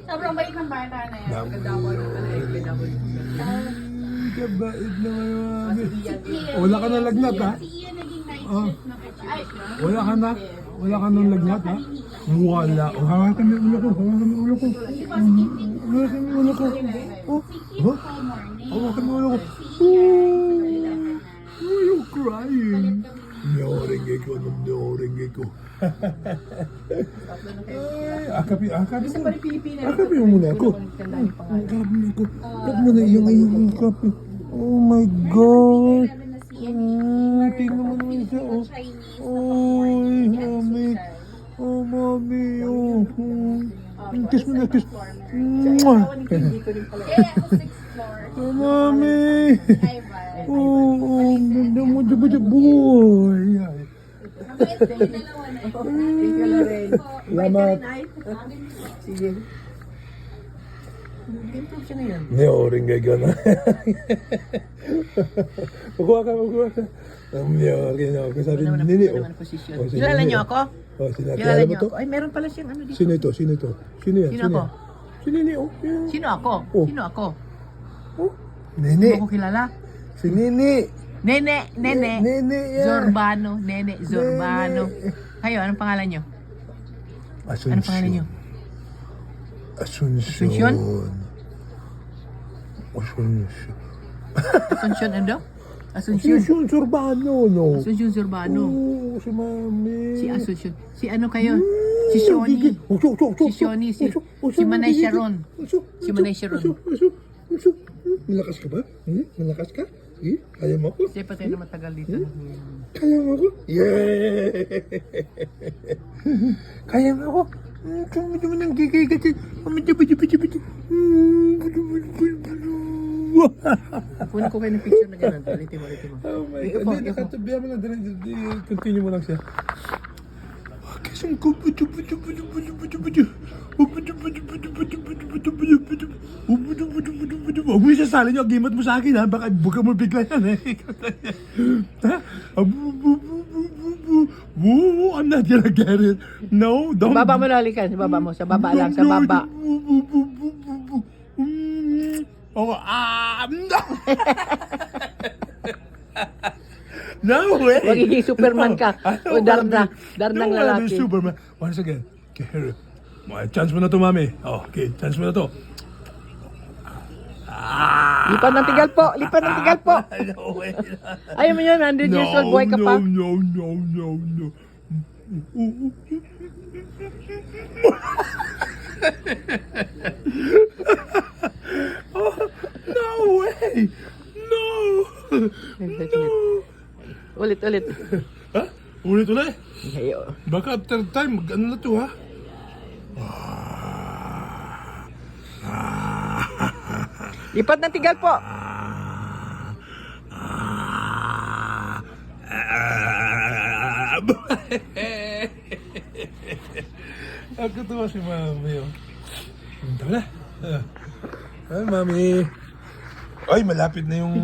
Sobrang bait ng bata na yan. Kabait naman mami. Wala ka na lagnat ha? Si Ian naging night Ah. shift na kita. Ay, Wala ka na? Wala ka nang lagnat ha? Wala. Oh, hawakan mo yung ulo ko. Hawakan mo yung ulo ko. Hawakan mo yung ulo ko. Oh, oh. Hawakan mo yung ulo ko. Oh, you're crying. Naoringge ko. Naoringge ko. Ay, akapi mo muna ako. Akapi mo ako. Akapi mo na iyong kape. Oh my God. Tingnan mo naman siya. Oy, mami. Oh, mami. Oh. Kiss mo na, kiss. Mwah. Oh, mami. Oh, ganda mo. Boy. Salamat. Sige. Improve siya ngayon. Naoringge ka na. Magkuha ka. Naoringge ka. Sabi ni Nini. Kilala niyo ako? Oh, Kilala niyo ako? Ay, meron pala siyang ano dito. Sino ito? Sino yan? Sino ako? Si Nini. Oh. Sino ako? Oh. Sino ako? Oh. Nini. Hindi ko kilala. Si Nini. Nene. Nene yan. Zorbano. Nene Zorbano. Kayo, anong pangalan niyo? Asunsyon. Anong pangalan niyo? Asunsyon. Asunsyon ano daw? Asunsyon. Asunsyon Zorbano, no? Asunsyon Zorbano. Oh, si Mami. Si Asunsyon. Si ano kayo? Si Shoni. Si Shoni. Si Manay Sharon. Si Manay Sharon. Malakas ka ba? Malakas ka? Kaya mo ako? Kasi patay na matagal dito. Kaya mo ako? Yeah! Kaya mo ako? Medyo mo nang gigay kasi. Kunin ko kayo ng picture na gano'n. Ulitin mo. Oh my God. Hindi, nakatabihan mo lang. Continue mo lang siya. Kasang ko. Huwag mo sasali niyo. Gimat mo sa akin ha. Baka buka mo bigla yan eh. Ha? I'm not gonna get it. No, don't. Sa baba mo na halikan. Sa baba mo. Sa baba lang. Sa baba. Oh, no way! Magiging Superman ka. O Darnang lalaki. Superman. Once again. Okay, here. Chance mo na to, mami. Oh, okay, chance mo na to. Lipat ng tigal po. No way. Ayaw mo yun. 100 years old boy ka pa. No. Oh, no way! No! Ulit. Ha? Ulit. Ayo. Baka third time, ano na to ha? Lipat ng tigal po. Ako tuwa si Mami. Tama na. Ay, Mami. Ay, malapit na yung...